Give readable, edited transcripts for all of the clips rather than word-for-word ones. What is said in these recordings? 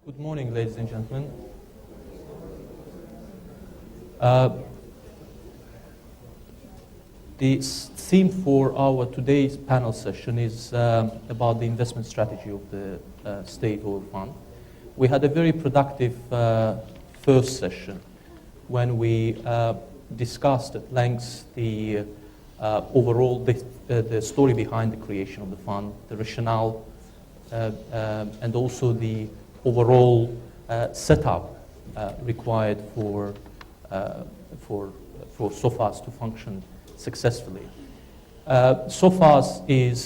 Good morning, ladies and gentlemen. The theme for our today's panel session is about the investment strategy of the State Oil Fund. We had a very productive first session when we discussed at length the overall the story behind the creation of the fund, the rationale, and also the overall setup required for SOFAS to function successfully. SOFAS is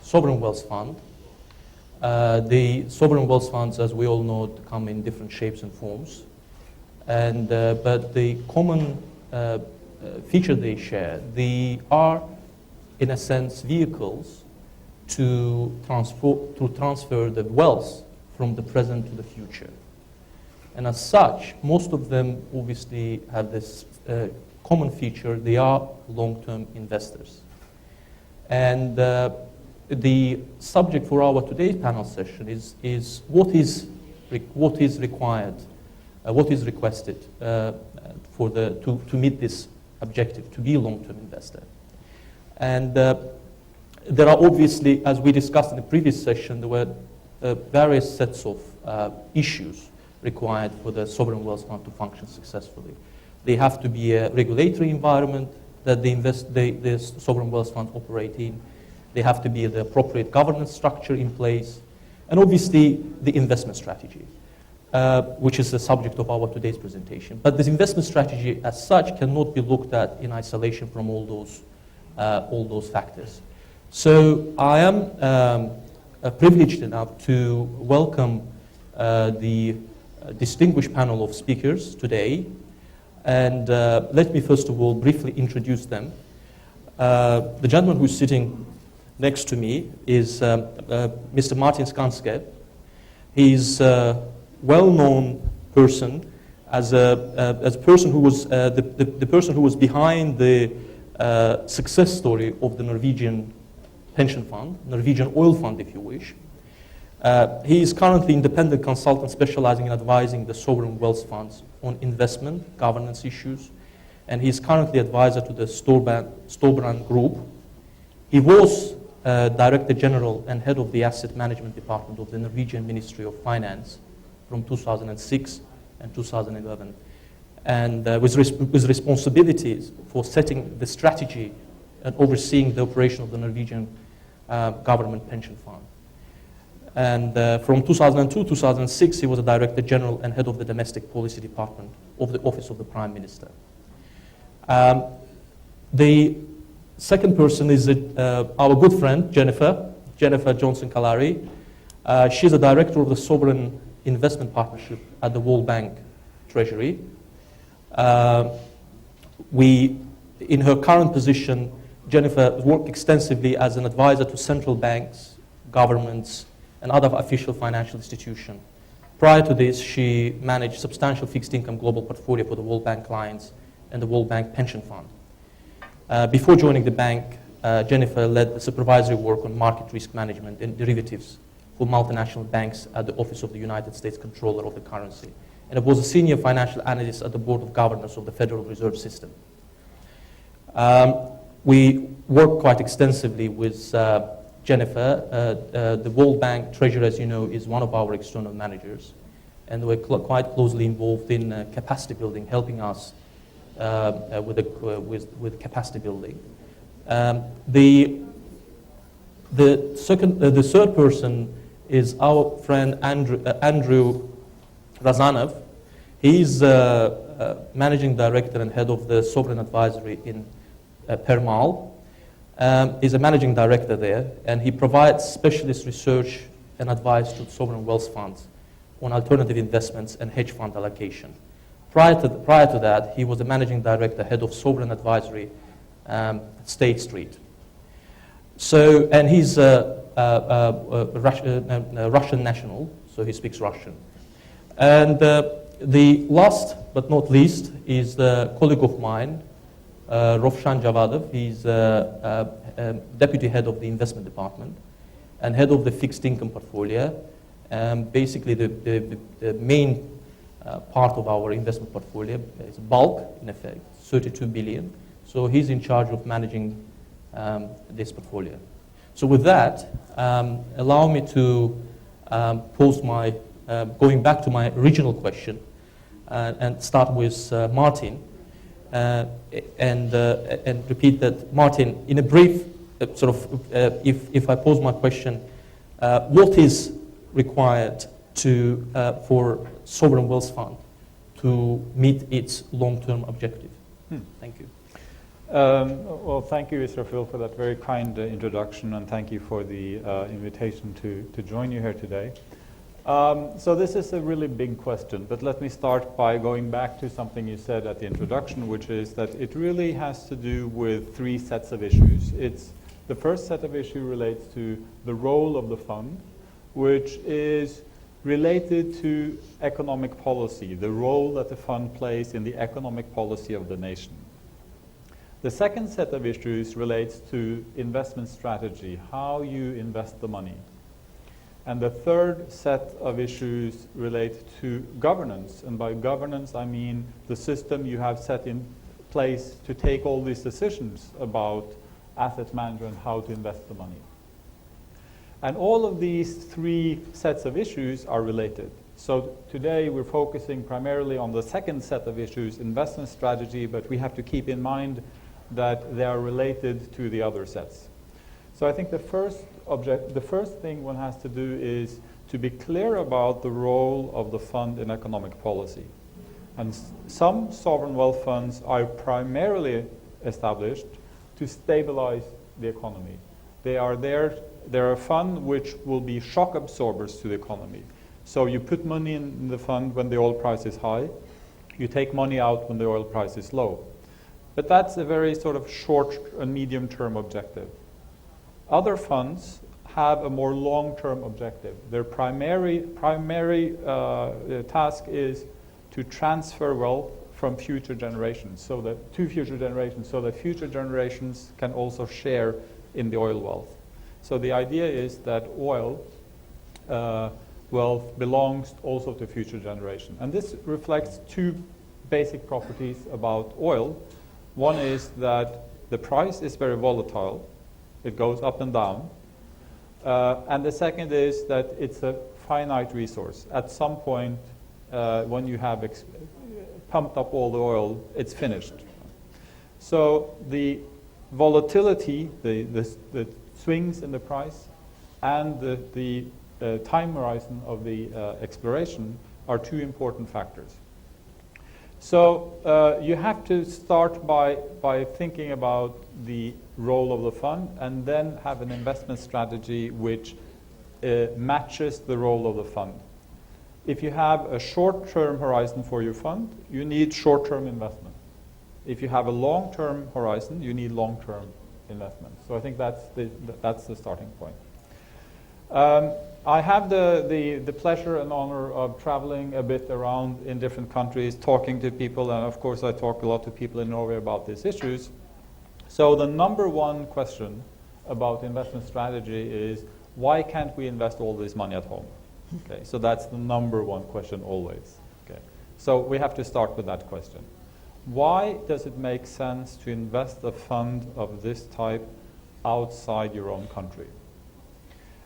sovereign wealth fund. The sovereign wealth funds, as we all know, come in different shapes and forms, and but the common feature they share, they are, in a sense, vehicles to transfer the wealth from the present to the future. And as such, most of them obviously have this common feature: they are long-term investors. And the subject for our today's panel session is what is required, what is requested to meet this objective, to be a long-term investor. And there are obviously, as we discussed in the previous session, there were various sets of issues required for the sovereign wealth fund to function successfully. They have to be a regulatory environment that the sovereign wealth funds operate in. They have to be the appropriate governance structure in place, and obviously the investment strategy, which is the subject of our today's presentation. But this investment strategy as such cannot be looked at in isolation from all those factors. So I am privileged enough to welcome the distinguished panel of speakers today. And let me first of all briefly introduce them. The gentleman who's sitting next to me is Mr. Martin Skanske. He's a well-known person as a person who was the person who was behind the success story of the Norwegian pension fund, Norwegian oil fund, if you wish. He is currently independent consultant specializing in advising the sovereign wealth funds on investment governance issues, and he is currently advisor to the Storebrand Group. He was Director General and Head of the Asset Management Department of the Norwegian Ministry of Finance from 2006 and 2011, and with responsibilities for setting the strategy and overseeing the operation of the Norwegian government pension fund. And from 2002-2006, he was a Director General and Head of the Domestic Policy Department of the Office of the Prime Minister. The second person is our good friend, Jennifer Johnson-Kalari. She's a Director of the Sovereign Investment Partnership at the World Bank Treasury. In her current position, Jennifer worked extensively as an advisor to central banks, governments, and other official financial institutions. Prior to this, she managed substantial fixed income global portfolio for the World Bank clients and the World Bank Pension Fund. Before joining the bank, Jennifer led the supervisory work on market risk management and derivatives for multinational banks at the Office of the United States Comptroller of the Currency, and was a senior financial analyst at the Board of Governors of the Federal Reserve System. We work quite extensively with Jennifer. The World Bank Treasury, as you know, is one of our external managers, and we're quite closely involved in capacity building, helping us with capacity building. The third person is our friend Andrew Razanov. He's Managing Director and Head of the Sovereign Advisory in Permal. He's a managing director there, and he provides specialist research and advice to sovereign wealth funds on alternative investments and hedge fund allocation. Prior to that, he was the managing director, head of sovereign advisory at State Street. So, and he's a Russian national, so he speaks Russian. And the last but not least is the colleague of mine, Rovshan Javadov. He's Deputy Head of the Investment Department and Head of the Fixed Income Portfolio, Basically, the main part of our investment portfolio is bulk, in effect, 32 billion. So he's in charge of managing this portfolio. So with that, allow me to pose my, going back to my original question, and start with Martin, and repeat that, Martin, in a brief sort of, if I pose my question, what is required to for sovereign wealth fund to meet its long-term objective? Thank you. Well, thank you, Israfil, for that very kind introduction, and thank you for the invitation to join you here today. So this is a really big question, but let me start by going back to something you said at the introduction, which is that it really has to do with three sets of issues. The first set of issues relates to the role of the fund, which is related to economic policy, the role that the fund plays in the economic policy of the nation. The second set of issues relates to investment strategy, how you invest the money. And the third set of issues relate to governance, and by governance I mean the system you have set in place to take all these decisions about asset management, how to invest the money. And all of these three sets of issues are related. So today we're focusing primarily on the second set of issues, investment strategy, but we have to keep in mind that they are related to the other sets. So I think the first thing one has to do is to be clear about the role of the fund in economic policy. And some sovereign wealth funds are primarily established to stabilize the economy. They're a fund which will be shock absorbers to the economy. So you put money in the fund when the oil price is high, you take money out when the oil price is low. But that's a very sort of short and medium-term objective. Other funds have a more long-term objective. Their primary task is to transfer wealth from future generations, so that future generations can also share in the oil wealth. So the idea is that oil wealth belongs also to future generations. And this reflects two basic properties about oil. One is that the price is very volatile. It goes up and down. And the second is that it's a finite resource. At some point, when you have pumped up all the oil, it's finished. So the volatility, the swings in the price, and the time horizon of the exploration are two important factors. So you have to start by thinking about the role of the fund, and then have an investment strategy which matches the role of the fund. If you have a short-term horizon for your fund, you need short-term investment. If you have a long-term horizon, you need long-term investment. So I think that's the starting point. I have the pleasure and honor of traveling a bit around in different countries, talking to people, and of course I talk a lot to people in Norway about these issues. So the number one question about investment strategy is, why can't we invest all this money at home? Okay, so that's the number one question always. Okay, so we have to start with that question. Why does it make sense to invest a fund of this type outside your own country?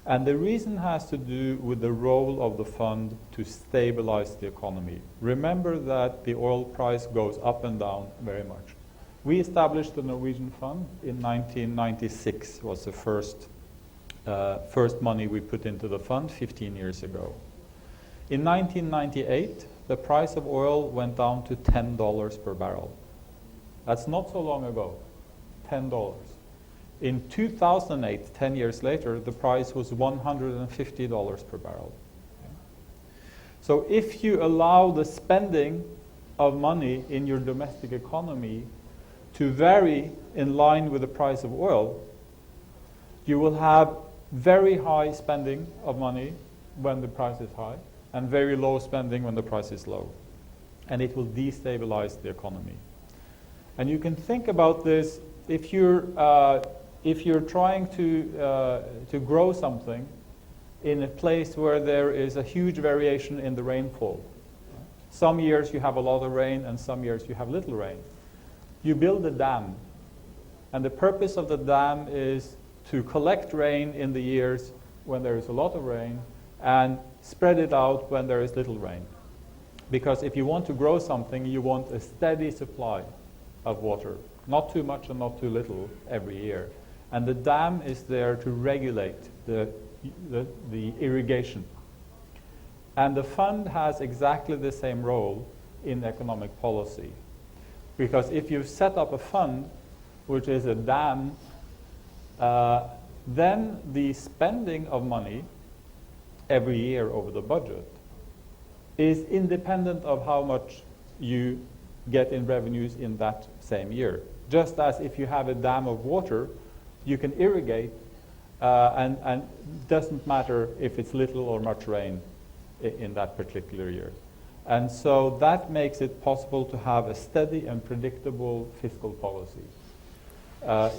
And the reason has to do with the role of the fund to stabilize the economy. Remember that the oil price goes up and down very much. We established the Norwegian fund in 1996, was the first money we put into the fund 15 years ago. In 1998, the price of oil went down to $10 per barrel. That's not so long ago, $10. In 2008, 10 years later, the price was $150 per barrel. So if you allow the spending of money in your domestic economy to vary in line with the price of oil, you will have very high spending of money when the price is high, and very low spending when the price is low. And it will destabilize the economy. And you can think about this if you're trying to grow something in a place where there is a huge variation in the rainfall. Some years you have a lot of rain and some years you have little rain. You build a dam, and the purpose of the dam is to collect rain in the years when there is a lot of rain and spread it out when there is little rain. Because if you want to grow something, you want a steady supply of water, not too much and not too little every year. And the dam is there to regulate the irrigation. And the fund has exactly the same role in economic policy. Because if you set up a fund, which is a dam, then the spending of money every year over the budget is independent of how much you get in revenues in that same year. Just as if you have a dam of water, you can irrigate, and it doesn't matter if it's little or much rain in that particular year. And so that makes it possible to have a steady and predictable fiscal policy.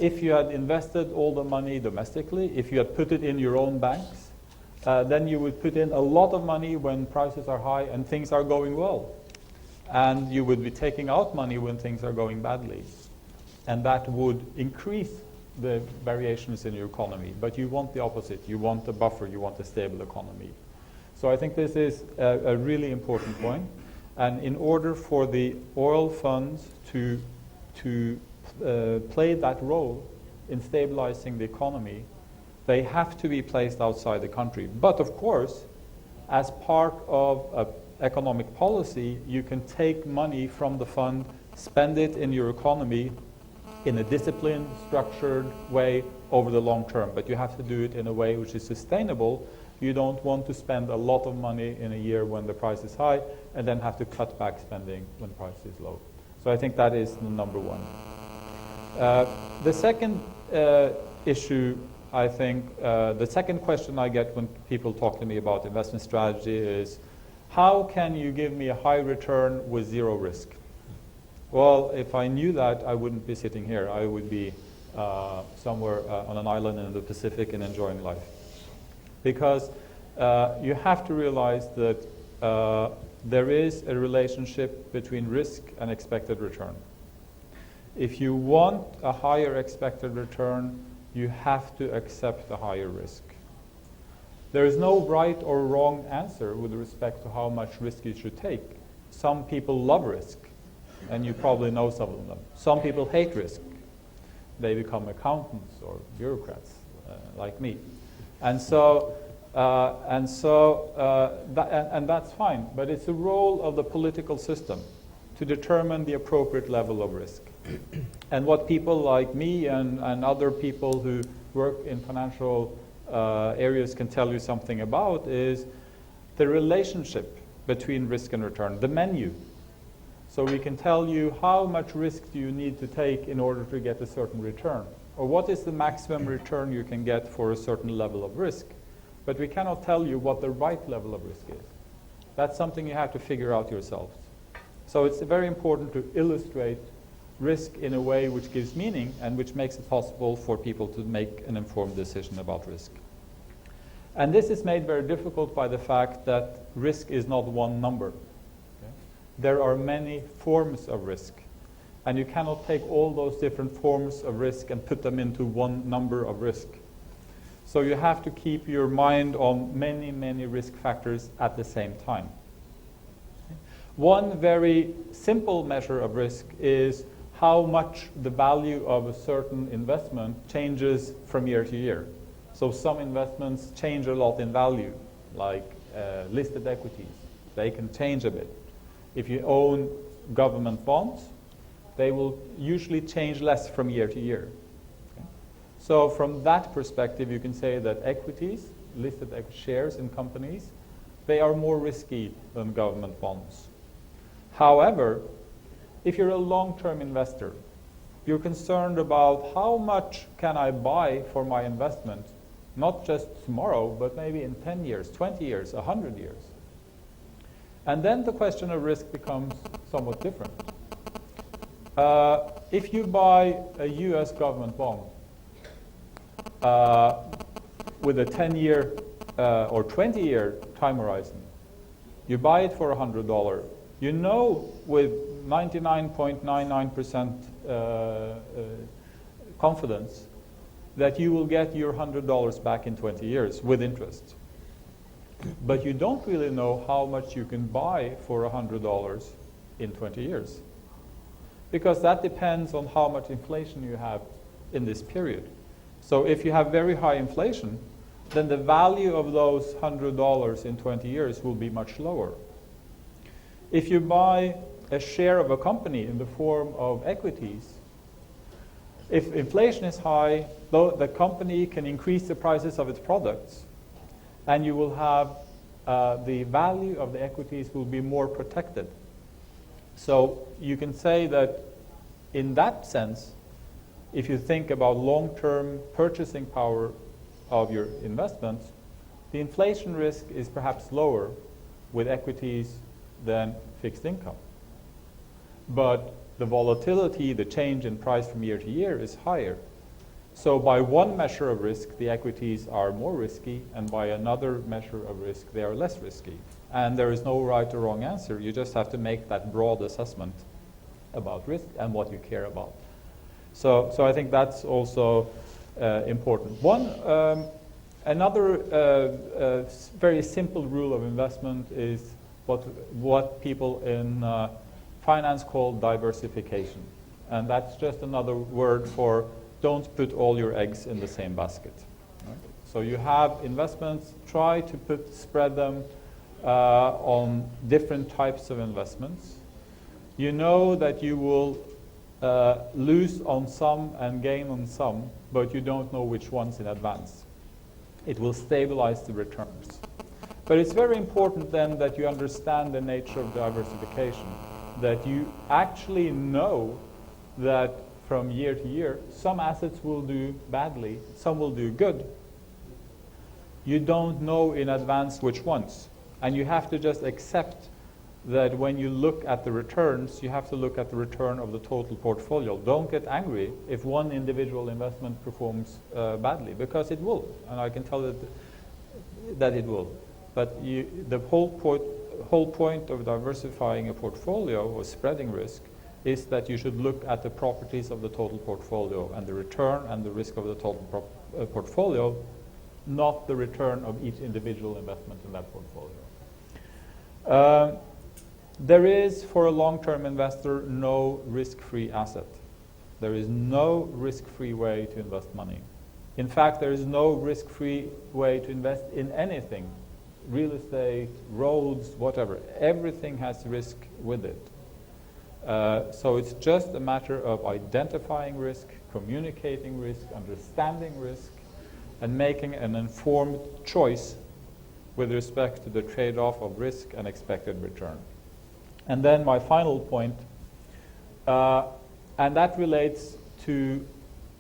If you had invested all the money domestically, if you had put it in your own banks, then you would put in a lot of money when prices are high and things are going well. And you would be taking out money when things are going badly. And that would increase the variations in your economy. But you want the opposite. You want a buffer. You want a stable economy. So I think this is a really important point. And in order for the oil funds to play that role in stabilizing the economy, they have to be placed outside the country. But of course, as part of economic policy, you can take money from the fund, spend it in your economy in a disciplined, structured way over the long term. But you have to do it in a way which is sustainable. You don't want to spend a lot of money in a year when the price is high and then have to cut back spending when the price is low. So I think that is the number one. The second issue, I think, the second question I get when people talk to me about investment strategy is, how can you give me a high return with zero risk? Well, if I knew that, I wouldn't be sitting here. I would be somewhere on an island in the Pacific and enjoying life. Because you have to realize that there is a relationship between risk and expected return. If you want a higher expected return, you have to accept a higher risk. There is no right or wrong answer with respect to how much risk you should take. Some people love risk, and you probably know some of them. Some people hate risk. They become accountants or bureaucrats, like me. And that's fine, but it's the role of the political system to determine the appropriate level of risk. And what people like me and other people who work in financial areas can tell you something about is the relationship between risk and return, the menu. So we can tell you how much risk do you need to take in order to get a certain return, or what is the maximum return you can get for a certain level of risk. But we cannot tell you what the right level of risk is. That's something you have to figure out yourselves. So it's very important to illustrate risk in a way which gives meaning and which makes it possible for people to make an informed decision about risk. And this is made very difficult by the fact that risk is not one number. Okay? There are many forms of risk. And you cannot take all those different forms of risk and put them into one number of risk. So you have to keep your mind on many, many risk factors at the same time. One very simple measure of risk is how much the value of a certain investment changes from year to year. So some investments change a lot in value, like listed equities. They can change a bit. If you own government bonds, they will usually change less from year to year. Okay? So from that perspective, you can say that equities, listed shares in companies, they are more risky than government bonds. However, if you're a long-term investor, you're concerned about how much can I buy for my investment, not just tomorrow, but maybe in 10 years, 20 years, 100 years. And then the question of risk becomes somewhat different. If you buy a US government bond with a 10-year or 20-year time horizon, you buy it for $100, you know with 99.99% confidence that you will get your $100 back in 20 years with interest. But you don't really know how much you can buy for $100 in 20 years. Because that depends on how much inflation you have in this period. So if you have very high inflation, then the value of those $100 in 20 years will be much lower. If you buy a share of a company in the form of equities, if inflation is high, the company can increase the prices of its products, and you will have the value of the equities will be more protected. So you can say that in that sense, if you think about long-term purchasing power of your investments, the inflation risk is perhaps lower with equities than fixed income. But the volatility, the change in price from year to year is higher. So by one measure of risk, the equities are more risky, and by another measure of risk, they are less risky. And there is no right or wrong answer. You just have to make that broad assessment about risk and what you care about. So I think that's also important. Another very simple rule of investment is what people in finance call diversification. And that's just another word for don't put all your eggs in the same basket. Right? So you have investments, try to spread them on different types of investments. You know that you will lose on some and gain on some, but you don't know which ones in advance. It will stabilize the returns. But it's very important then that you understand the nature of diversification, that you actually know that from year to year, some assets will do badly, some will do good. You don't know in advance which ones. And you have to just accept that when you look at the returns, you have to look at the return of the total portfolio. Don't get angry if one individual investment performs badly, because it will, and I can tell you that it will. But the whole point of diversifying a portfolio or spreading risk is that you should look at the properties of the total portfolio and the return and the risk of the total portfolio, not the return of each individual investment in that portfolio. There is, for a long-term investor, no risk-free asset. There is no risk-free way to invest money. In fact, there is no risk-free way to invest in anything. Real estate, roads, whatever. Everything has risk with it. So it's just a matter of identifying risk, communicating risk, understanding risk, and making an informed choice with respect to the trade-off of risk and expected return. And then my final point, and that relates to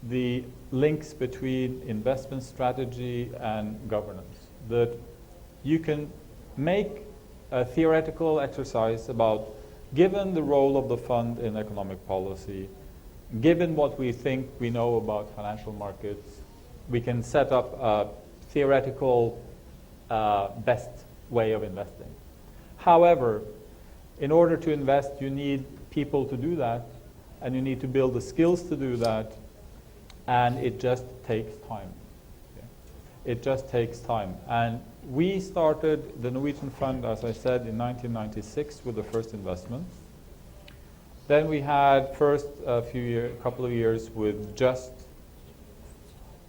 the links between investment strategy and governance. That you can make a theoretical exercise about, given the role of the fund in economic policy, given what we think we know about financial markets, we can set up a theoretical best way of investing. However, in order to invest, you need people to do that, and you need to build the skills to do that, and it just takes time. Okay? It just takes time. And we started the Norwegian fund, as I said, in 1996 with the first investment. Then we had first a couple of years with just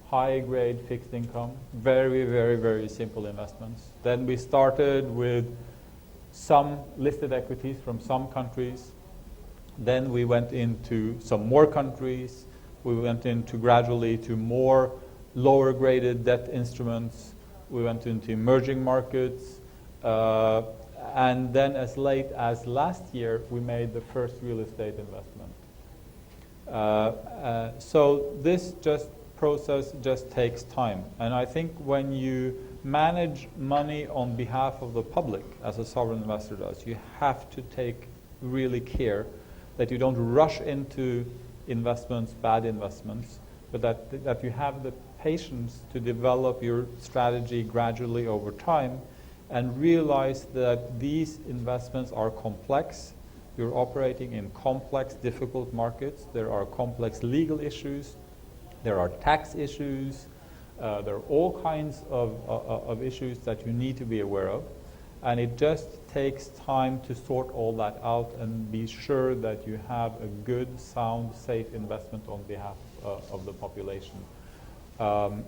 high-grade fixed income, very, very, very simple investments. Then we started with some listed equities from some countries. Then we went into some more countries. We went into gradually to more lower-graded debt instruments. We went into emerging markets. And then as late as last year, we made the first real estate investment. So this process just takes time. And I think when you manage money on behalf of the public, as a sovereign investor does, you have to take really care that you don't rush into investments, bad investments, but that you have the patience to develop your strategy gradually over time and realize that these investments are complex. You're operating in complex, difficult markets. There are complex legal issues. There are tax issues. There are all kinds of issues that you need to be aware of. And it just takes time to sort all that out and be sure that you have a good, sound, safe investment on behalf of the population. And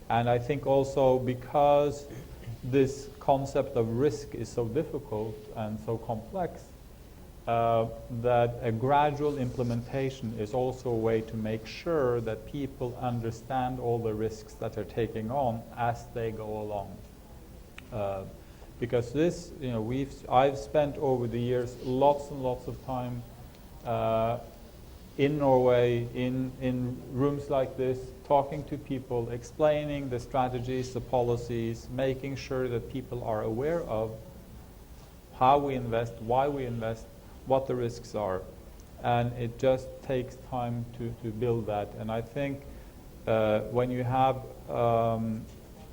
I think also because this concept of risk is so difficult and so complex, that a gradual implementation is also a way to make sure that people understand all the risks that they're taking on as they go along. Because this, I've spent over the years lots and lots of time in Norway, in rooms like this, talking to people, explaining the strategies, the policies, making sure that people are aware of how we invest, why we invest, what the risks are. And it just takes time to build that. And I think when you have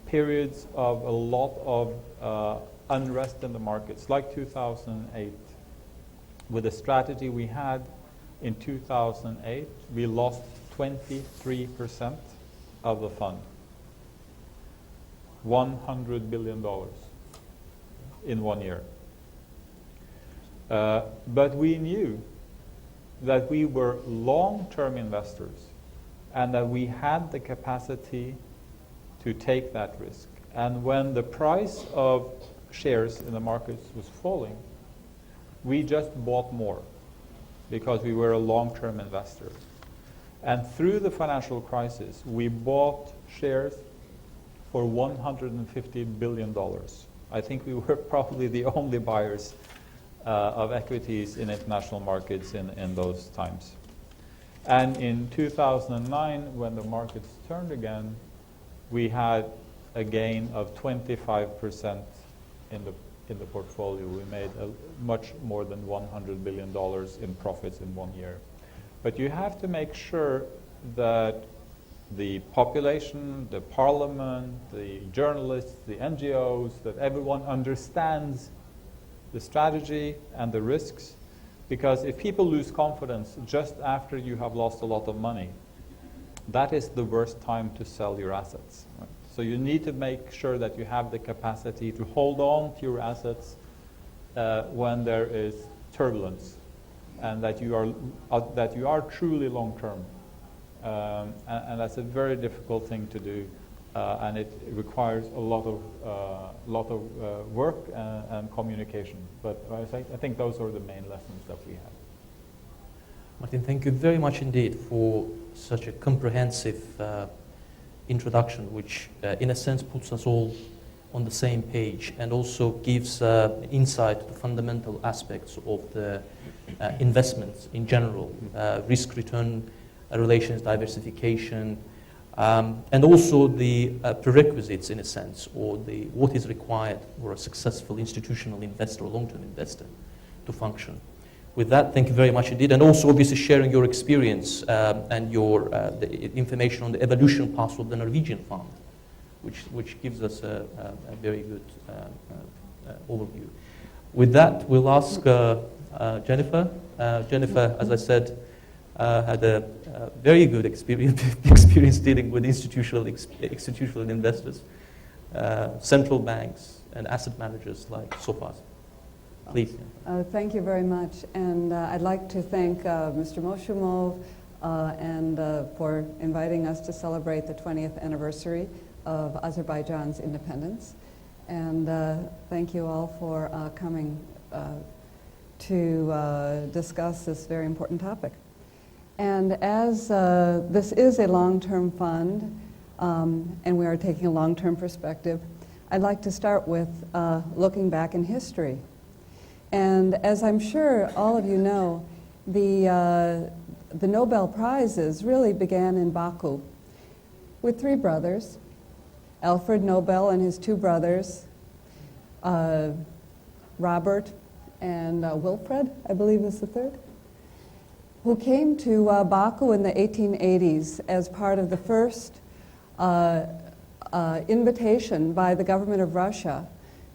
periods of a lot of unrest in the markets, like 2008, with the strategy we had in 2008, we lost 23% of the fund. $100 billion in 1 year. But we knew that we were long-term investors and that we had the capacity to take that risk. And when the price of shares in the markets was falling, we just bought more because we were a long-term investor. And through the financial crisis, we bought shares for $150 billion. I think we were probably the only buyers of equities in international markets in those times. And in 2009, when the markets turned again, we had a gain of 25% in the portfolio. We made much more than $100 billion in profits in 1 year. But you have to make sure that the population, the parliament, the journalists, the NGOs, that everyone understands the strategy and the risks. Because if people lose confidence just after you have lost a lot of money, that is the worst time to sell your assets. Right? So you need to make sure that you have the capacity to hold on to your assets when there is turbulence, and that you are truly long-term. And that's a very difficult thing to do, and it requires a lot of work and communication. But I think those are the main lessons that we have. Martin, thank you very much indeed for such a comprehensive introduction, which in a sense puts us all on the same page and also gives insight to the fundamental aspects of the investments in general, risk-return relations, diversification, and also the prerequisites in a sense, or what is required for a successful institutional investor or long-term investor to function. With that, thank you very much indeed, and also obviously sharing your experience and your the information on the evolution path of the Norwegian fund, which gives us a very good overview. With that, we'll ask Jennifer. Jennifer, as I said, had a very good experience dealing with institutional investors, central banks, and asset managers like SOFAs. Please. Thank you very much, and I'd like to thank Mr. Moshumov and for inviting us to celebrate the 20th anniversary of Azerbaijan's independence, and thank you all for coming to discuss this very important topic. And as this is a long-term fund, and we are taking a long-term perspective, I'd like to start with looking back in history. And as I'm sure all of you know, the Nobel Prizes really began in Baku with three brothers, Alfred Nobel and his two brothers, Robert and Wilfred, I believe is the third. who came to Baku in the 1880s as part of the first invitation by the government of Russia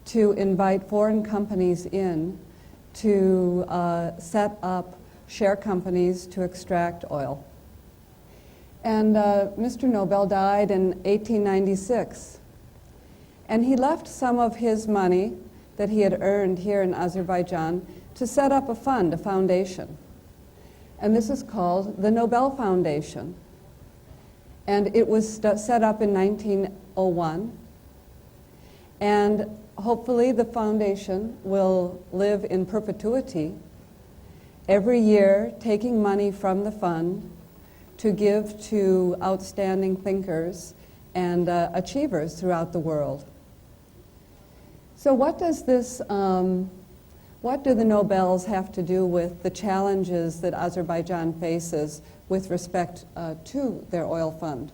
to invite foreign companies in to set up share companies to extract oil. And Mr. Nobel died in 1896. And he left some of his money that he had earned here in Azerbaijan to set up a fund, a foundation. And this is called the Nobel Foundation. And it was set up in 1901. And hopefully the foundation will live in perpetuity, every year taking money from the fund to give to outstanding thinkers and achievers throughout the world. So what does this, what do the Nobels have to do with the challenges that Azerbaijan faces with respect to their oil fund?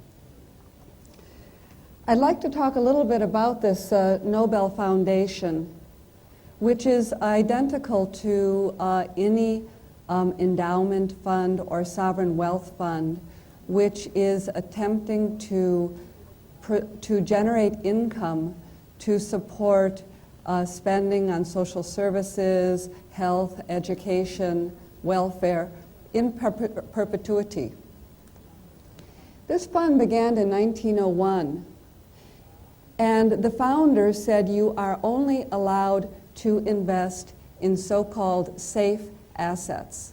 I'd like to talk a little bit about this Nobel Foundation, which is identical to any endowment fund or sovereign wealth fund, which is attempting to generate income to support spending on social services, health, education, welfare in perpetuity. This fund began in 1901, and the founders said you are only allowed to invest in so-called safe assets,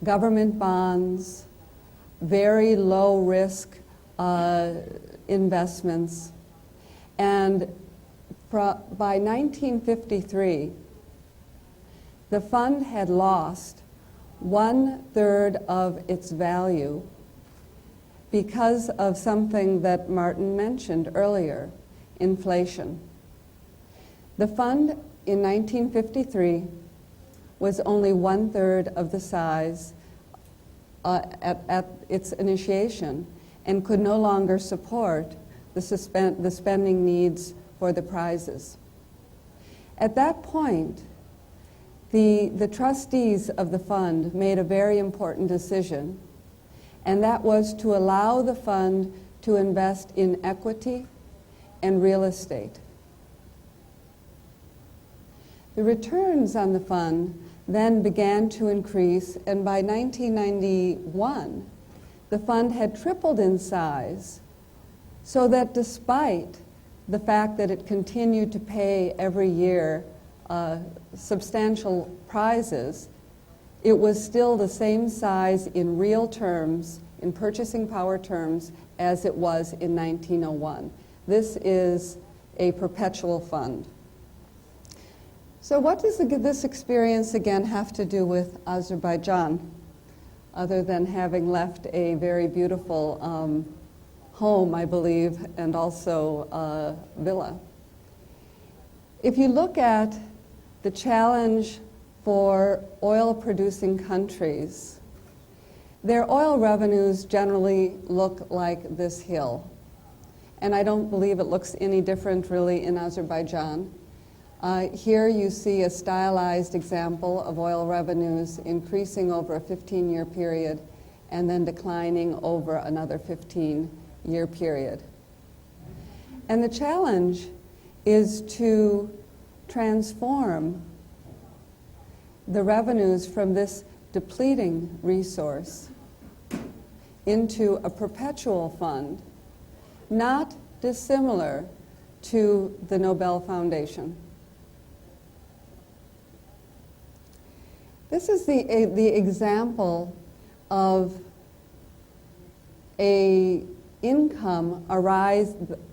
government bonds, very low risk investments, and by 1953, the fund had lost 1/3 of its value because of something that Martin mentioned earlier, inflation. The fund in 1953 was only 1/3 of the size at its initiation and could no longer support the spending needs for the prizes. At that point, the trustees of the fund made a very important decision, and that was to allow the fund to invest in equity and real estate. The returns on the fund then began to increase, and by 1991, the fund had tripled in size, so that despite the fact that it continued to pay every year substantial prizes, it was still the same size in real terms, in purchasing power terms, as it was in 1901. This is a perpetual fund. So what does this experience again have to do with Azerbaijan, other than having left a very beautiful home, I believe, and also villa? If you look at the challenge for oil-producing countries, their oil revenues generally look like this hill. And I don't believe it looks any different really in Azerbaijan. Here you see a stylized example of oil revenues increasing over a 15-year period and then declining over another 15-year period. And the challenge is to transform the revenues from this depleting resource into a perpetual fund, not dissimilar to the Nobel Foundation. This is the example of a income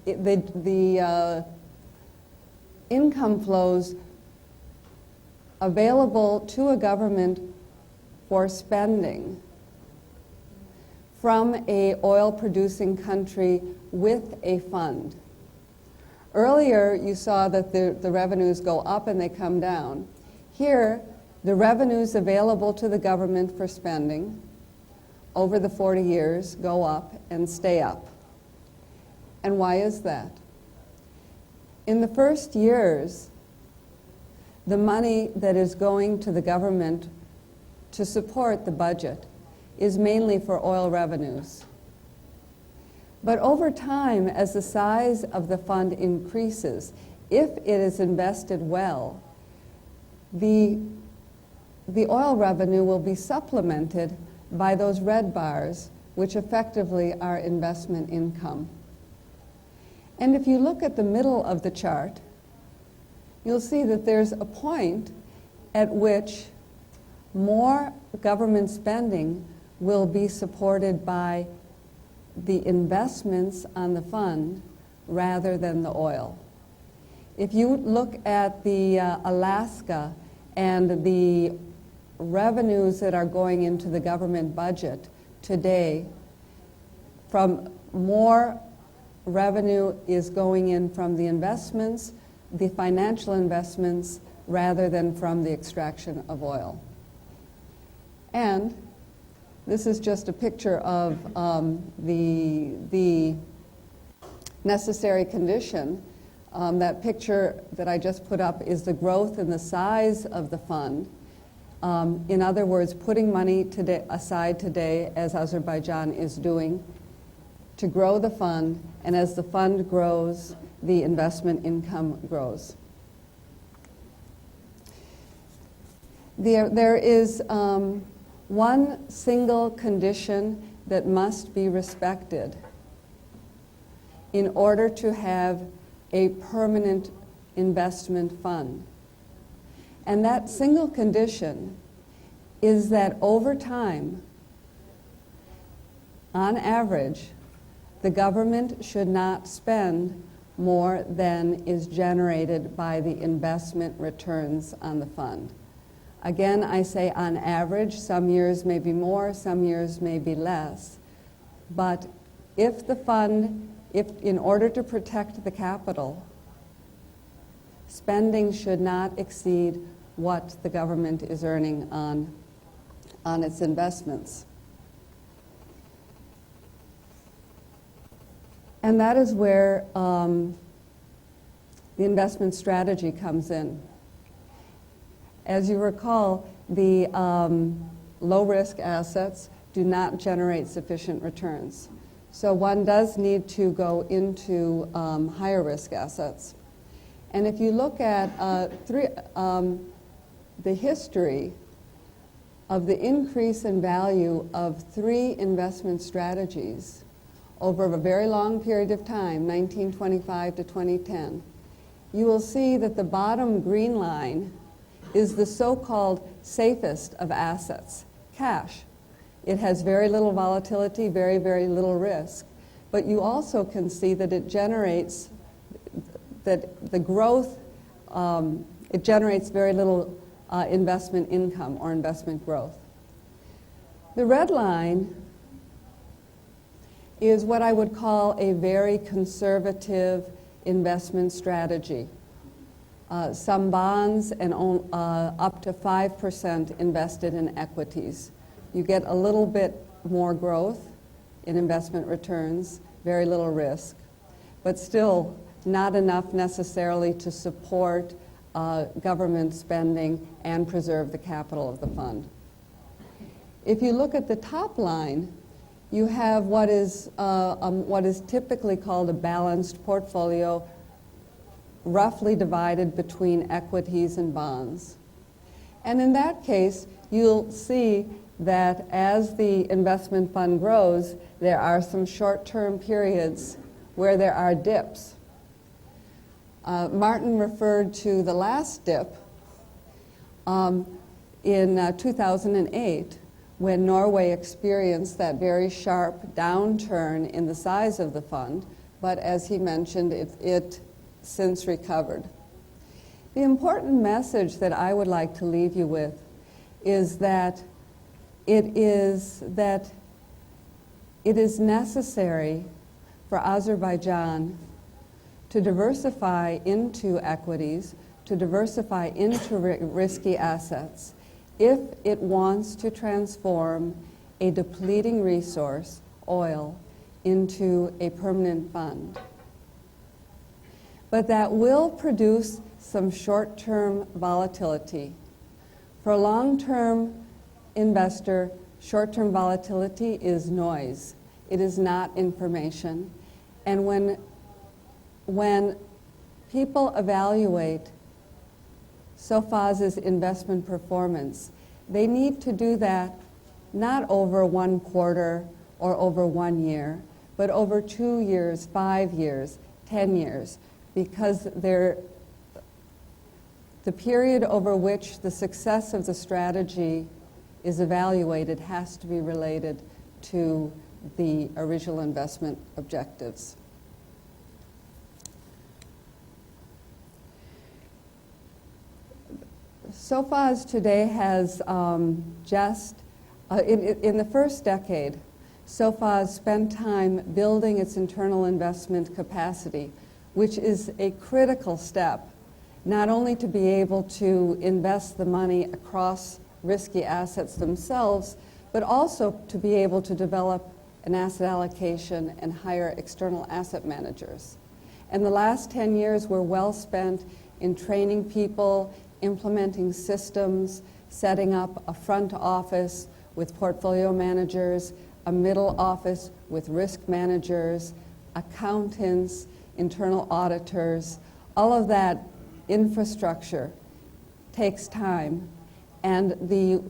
the income flows available to a government for spending from an oil-producing country with a fund. Earlier, you saw that the revenues go up and they come down. Here, the revenues available to the government for spending over the 40 years go up and stay up. And why is that? In the first years, the money that is going to the government to support the budget is mainly for oil revenues. But over time, as the size of the fund increases, if it is invested well, the oil revenue will be supplemented by those red bars, which effectively are investment income. And if you look at the middle of the chart, you'll see that there's a point at which more government spending will be supported by the investments on the fund rather than the oil. If you look at the Alaska and the revenues that are going into the government budget today, from more revenue is going in from the investments, the financial investments, rather than from the extraction of oil. And this is just a picture of the necessary condition. That picture that I just put up is the growth in the size of the fund. In other words, putting money aside today, as Azerbaijan is doing, to grow the fund, and as the fund grows, the investment income grows. There is one single condition that must be respected in order to have a permanent investment fund. And that single condition is that over time, on average, the government should not spend more than is generated by the investment returns on the fund. Again, I say on average, some years may be more, some years may be less. But if the fund, in order to protect the capital, spending should not exceed what the government is earning on its investments. And that is where the investment strategy comes in. As you recall, the low-risk assets do not generate sufficient returns. So one does need to go into higher-risk assets. And if you look at the history of the increase in value of 3 investment strategies over a very long period of time, 1925 to 2010, you will see that the bottom green line is the so-called safest of assets, cash. It has very little volatility, very, very little risk. But you also can see that it generates, that the growth, it generates very little investment income or investment growth. The red line is what I would call a very conservative investment strategy. Some bonds and up to 5% invested in equities. You get a little bit more growth in investment returns, very little risk, but still not enough necessarily to support government spending and preserve the capital of the fund. If you look at the top line, you have what is typically called a balanced portfolio, roughly divided between equities and bonds. And in that case, you'll see that as the investment fund grows, there are some short-term periods where there are dips. Martin referred to the last dip in 2008, when Norway experienced that very sharp downturn in the size of the fund, but as he mentioned, it since recovered. The important message that I would like to leave you with is that it is necessary for Azerbaijan to diversify into equities, to diversify into risky assets, if it wants to transform a depleting resource, oil, into a permanent fund. But that will produce some short-term volatility. For long-term investor, short-term volatility is noise. It is not information. And when people evaluate SOFA's investment performance, they need to do that not over 1 quarter or over 1 year, but over 2 years, 5 years, 10 years, because the period over which the success of the strategy is evaluated has to be related to the original investment objectives. SOFA's today has in the first decade, SOFA's spent time building its internal investment capacity, which is a critical step, not only to be able to invest the money across risky assets themselves, but also to be able to develop an asset allocation and hire external asset managers. And the last 10 years were well spent in training people, implementing systems, setting up a front office with portfolio managers, a middle office with risk managers, accountants, internal auditors. All of that infrastructure takes time, and the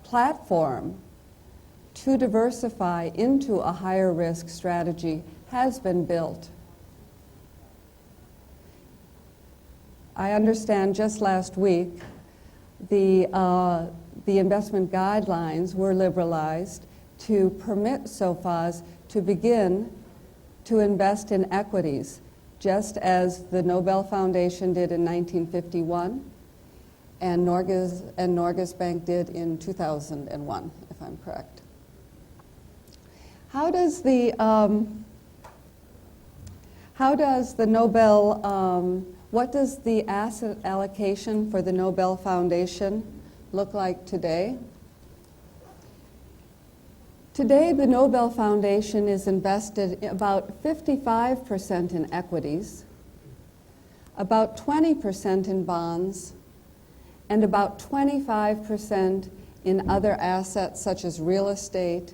platform to diversify into a higher risk strategy has been built. I understand just last week the investment guidelines were liberalized to permit SOFAs to begin to invest in equities, just as the Nobel Foundation did in 1951 and Norges Bank did in 2001, if I'm correct. How does the Nobel, what does the asset allocation for the Nobel Foundation look like today? Today, the Nobel Foundation is invested about 55% in equities, about 20% in bonds, and about 25% in other assets such as real estate,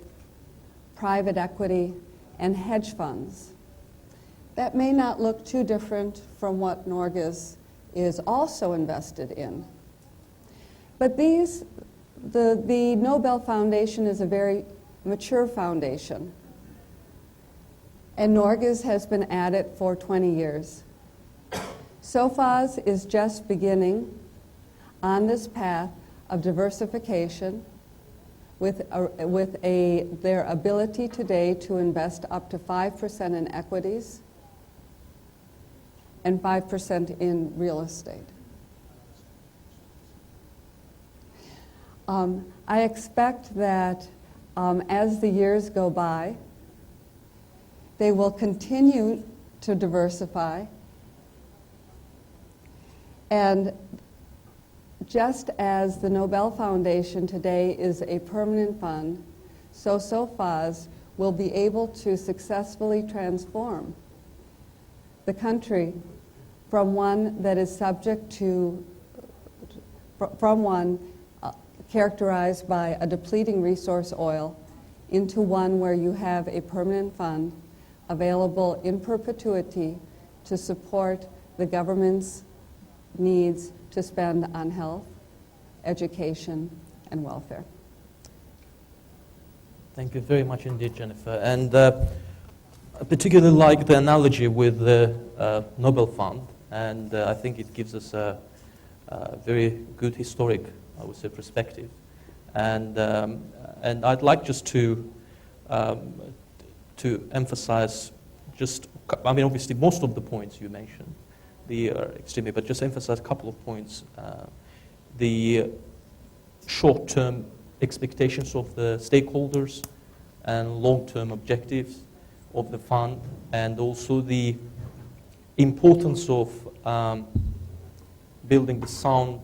private equity, and hedge funds. That may not look too different from what Norges is also invested in. But the Nobel Foundation is a very mature foundation, and Norges has been at it for 20 years. SOFA's is just beginning on this path of diversification with their ability today to invest up to 5% in equities and 5% in real estate. I expect that as the years go by, they will continue to diversify, and just as the Nobel Foundation today is a permanent fund, so SOFA's will be able to successfully transform the country from one that is subject to, from one characterized by a depleting resource oil into one where you have a permanent fund available in perpetuity to support the government's needs to spend on health, education, and welfare. Thank you very much indeed, Jennifer. And I particularly like the analogy with the Nobel Fund, and I think it gives us a very good historic, I would say, perspective. And I'd like just to emphasize obviously most of the points you mentioned, but just emphasize a couple of points. The short-term expectations of the stakeholders and long-term objectives of the fund, and also the importance of building the sound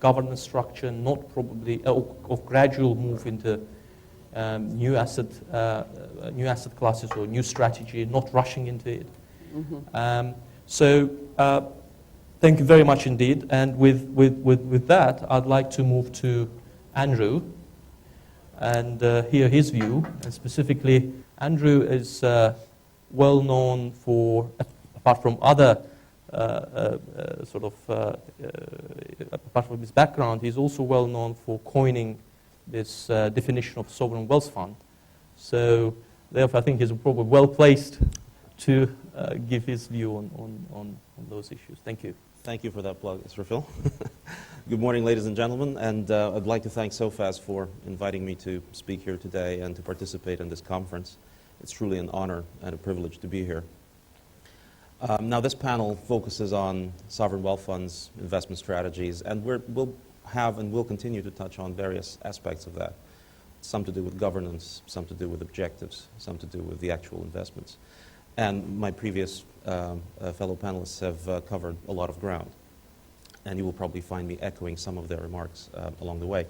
governance structure, not probably of gradual move into new asset classes or new strategy, not rushing into it. Mm-hmm. Thank you very much indeed. And with that, I'd like to move to Andrew, and hear his view. And specifically, Andrew is well known for, apart from other apart from his background, he's also well known for coining this definition of sovereign wealth fund. So therefore, I think he's probably well placed to give his view on those issues. Thank you. Thank you for that plug, Israfil. Good morning, ladies and gentlemen, and I'd like to thank SOFAS for inviting me to speak here today and to participate in this conference. It's truly an honor and a privilege to be here. Now, this panel focuses on sovereign wealth funds, investment strategies, and we'll have and will continue to touch on various aspects of that. Some to do with governance, some to do with objectives, some to do with the actual investments. And my previous fellow panelists have covered a lot of ground. And you will probably find me echoing some of their remarks along the way.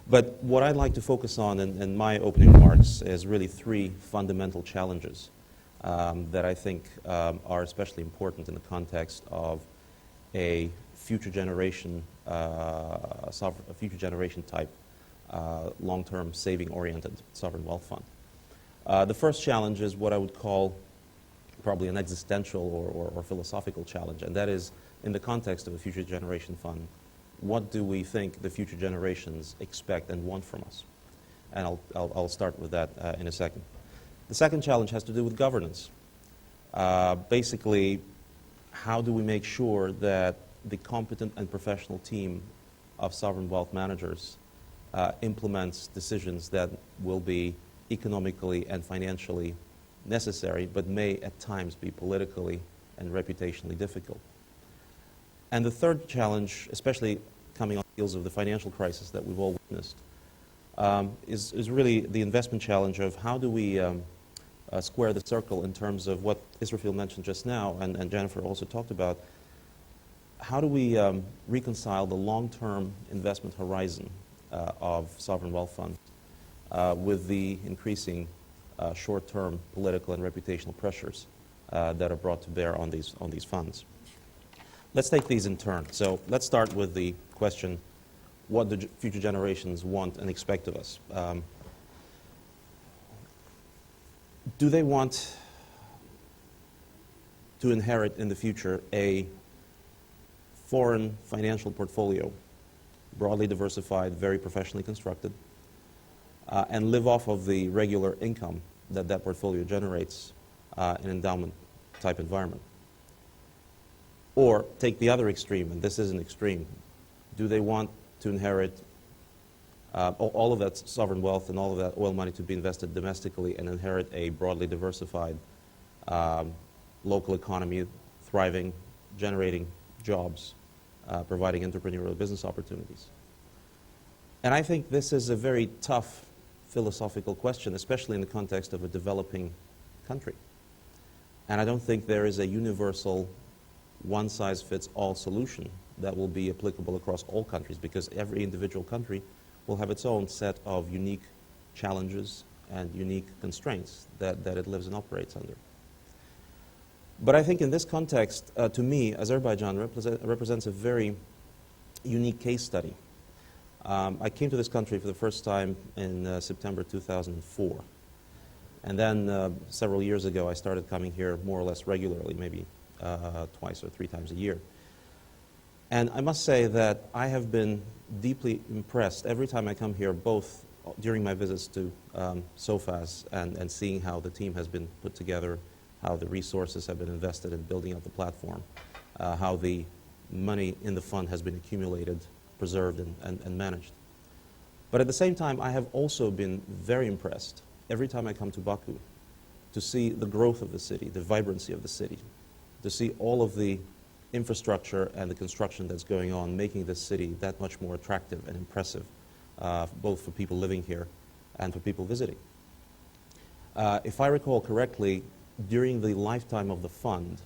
But what I'd like to focus on in my opening remarks is really three fundamental challenges that I think are especially important in the context of a future generation, type long-term saving-oriented sovereign wealth fund. The first challenge is what I would call probably an existential or philosophical challenge, and that is in the context of a future generation fund, what do we think the future generations expect and want from us? And I'll start with that in a second. The second challenge has to do with governance. Basically, how do we make sure that the competent and professional team of sovereign wealth managers implements decisions that will be economically and financially necessary, but may at times be politically and reputationally difficult. And the third challenge, especially coming on the heels of the financial crisis that we've all witnessed, is really the investment challenge of how do we square the circle in terms of what Israfil mentioned just now, and Jennifer also talked about. How do we reconcile the long-term investment horizon of sovereign wealth funds with the increasing short-term political and reputational pressures that are brought to bear on these funds? Let's take these in turn. So let's start with the question, what do future generations want and expect of us? Do they want to inherit in the future a foreign financial portfolio, broadly diversified, very professionally constructed, and live off of the regular income that portfolio generates in an endowment-type environment? Or take the other extreme, and this is an extreme. Do they want to inherit all of that sovereign wealth and all of that oil money to be invested domestically and inherit a broadly diversified local economy, thriving, generating jobs, providing entrepreneurial business opportunities? And I think this is a very tough philosophical question, especially in the context of a developing country. And I don't think there is a universal one-size-fits-all solution that will be applicable across all countries, because every individual country will have its own set of unique challenges and unique constraints that it lives and operates under. But I think in this context, to me, Azerbaijan represents a very unique case study. I came to this country for the first time in September 2004. And then several years ago, I started coming here more or less regularly, maybe twice or three times a year. And I must say that I have been deeply impressed every time I come here, both during my visits to SOFAS and seeing how the team has been put together, how the resources have been invested in building up the platform, how the money in the fund has been accumulated, preserved, and managed. But at the same time, I have also been very impressed every time I come to Baku to see the growth of the city, the vibrancy of the city, to see all of the infrastructure and the construction that's going on, making this city that much more attractive and impressive, both for people living here and for people visiting. If I recall correctly, during the lifetime of the fund,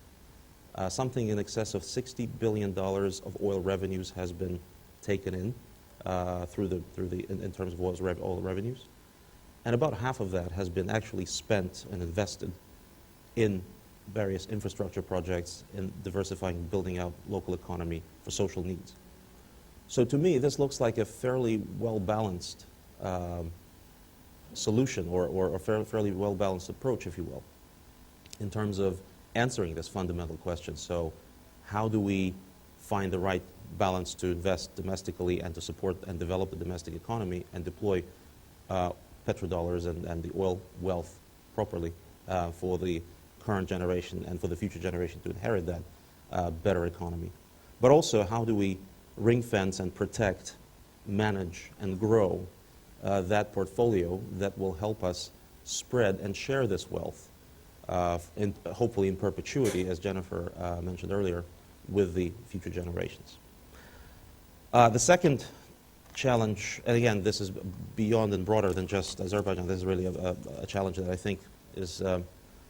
something in excess of $60 billion of oil revenues has been taken in in terms of oil revenues, and about half of that has been actually spent and invested in various infrastructure projects, in diversifying and building out local economy for social needs. So to me, this looks like a fairly well-balanced solution or a fairly well-balanced approach, if you will, in terms of answering this fundamental question. So how do we find the right balance to invest domestically and to support and develop the domestic economy and deploy petrodollars and the oil wealth properly for the current generation and for the future generation to inherit that better economy. But also, how do we ring fence and protect, manage and grow that portfolio that will help us spread and share this wealth, hopefully in perpetuity, as Jennifer mentioned earlier, with the future generations. The second challenge, and again, this is beyond and broader than just Azerbaijan. This is really a challenge that I think is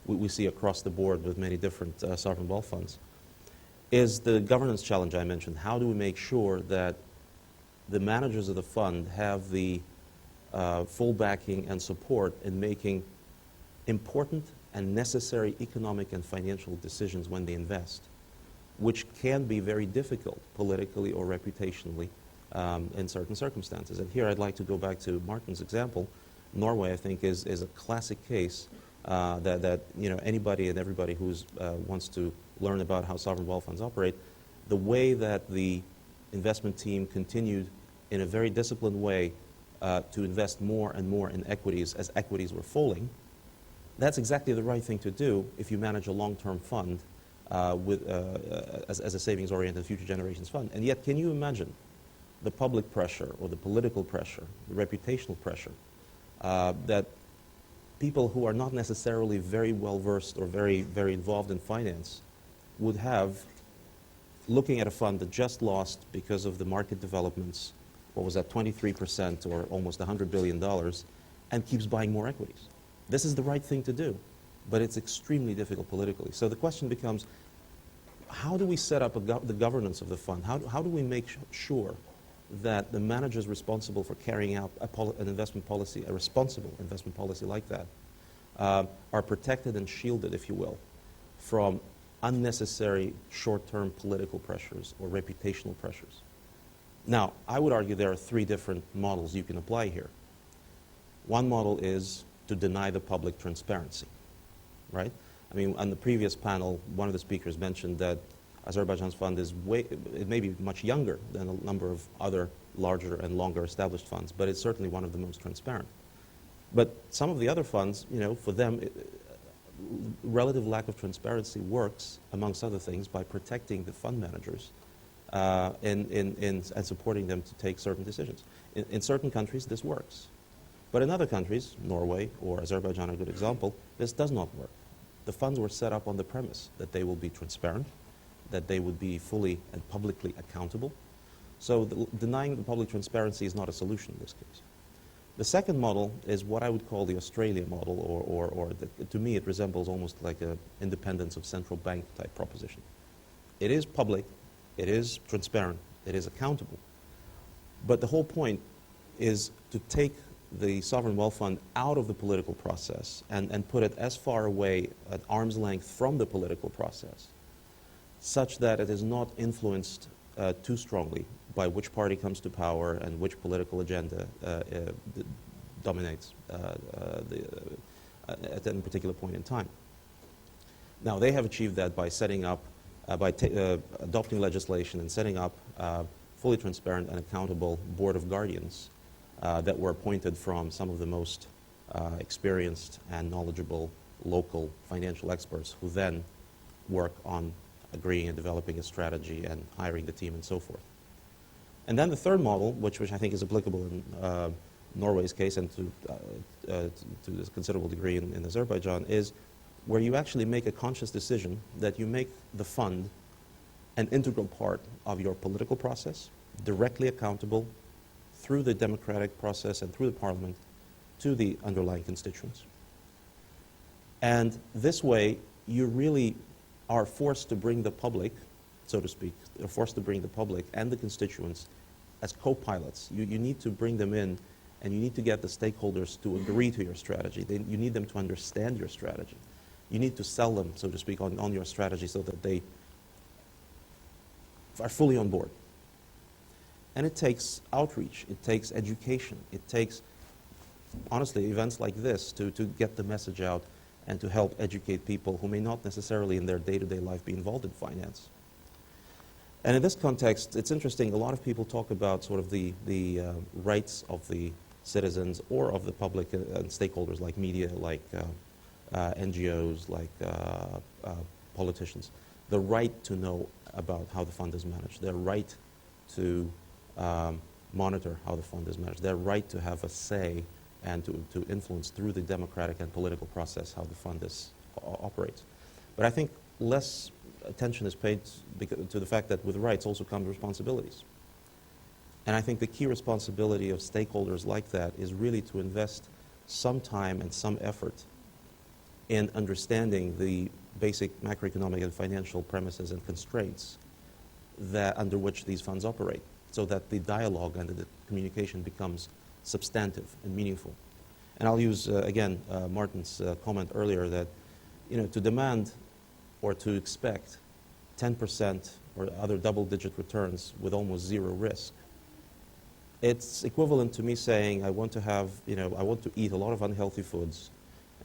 we see across the board with many different sovereign wealth funds, is the governance challenge I mentioned. How do we make sure that the managers of the fund have the full backing and support in making important and necessary economic and financial decisions when they invest, which can be very difficult politically or reputationally in certain circumstances. And here I'd like to go back to Martin's example. Norway, I think, is a classic case that anybody and everybody who wants to learn about how sovereign wealth funds operate, the way that the investment team continued in a very disciplined way to invest more and more in equities as equities were falling, that's exactly the right thing to do if you manage a long-term fund as a savings-oriented future generations fund. And yet, can you imagine the public pressure or the political pressure, the reputational pressure that people who are not necessarily very well-versed or very, very involved in finance would have looking at a fund that just lost because of the market developments, what was that, 23% or almost $100 billion, and keeps buying more equities? This is the right thing to do, but it's extremely difficult politically. So the question becomes, how do we set up the governance of the fund? How do we make sure that the managers responsible for carrying out an investment policy, a responsible investment policy like that, are protected and shielded, if you will, from unnecessary short-term political pressures or reputational pressures? Now, I would argue there are three different models you can apply here. One model is to deny the public transparency, right? I mean, on the previous panel, one of the speakers mentioned that Azerbaijan's fund is it may be much younger than a number of other larger and longer established funds, but it's certainly one of the most transparent. But some of the other funds, for them, relative lack of transparency works, amongst other things, by protecting the fund managers and supporting them to take certain decisions. In certain countries, this works. But in other countries, Norway or Azerbaijan are a good example, this does not work. The funds were set up on the premise that they will be transparent, that they would be fully and publicly accountable. So denying the public transparency is not a solution in this case. The second model is what I would call the Australia model, or to me it resembles almost like an independence of central bank type proposition. It is public, it is transparent, it is accountable. But the whole point is to take the sovereign wealth fund out of the political process and put it as far away at arm's length from the political process, such that it is not influenced too strongly by which party comes to power and which political agenda dominates at any particular point in time. Now, they have achieved that by setting up, adopting legislation and setting up fully transparent and accountable board of guardians that were appointed from some of the most experienced and knowledgeable local financial experts who then work on agreeing and developing a strategy and hiring the team and so forth. And then the third model, which I think is applicable in Norway's case and to a considerable degree in Azerbaijan, is where you actually make a conscious decision that you make the fund an integral part of your political process, directly accountable through the democratic process and through the parliament to the underlying constituents. And this way, you really are forced to bring the public, so to speak, are forced to bring the public and the constituents as co-pilots. You need to bring them in, and you need to get the stakeholders to agree to your strategy. You need them to understand your strategy. You need to sell them, so to speak, on your strategy so that they are fully on board. And it takes outreach, it takes education, it takes honestly, events like this to get the message out and to help educate people who may not necessarily in their day-to-day life be involved in finance. And in this context, it's interesting, a lot of people talk about sort of the rights of the citizens or of the public and stakeholders like media, like NGOs, like politicians. The right to know about how the fund is managed, their right to monitor how the fund is managed, their right to have a say and to influence through the democratic and political process how the fund operates. But I think less attention is paid to the fact that with rights also come responsibilities. And I think the key responsibility of stakeholders like that is really to invest some time and some effort in understanding the basic macroeconomic and financial premises and constraints that under which these funds operate, so that the dialogue and the communication becomes substantive and meaningful. And I'll use, again, Martin's comment earlier that, to demand or to expect 10% or other double-digit returns with almost zero risk, it's equivalent to me saying I want to have, I want to eat a lot of unhealthy foods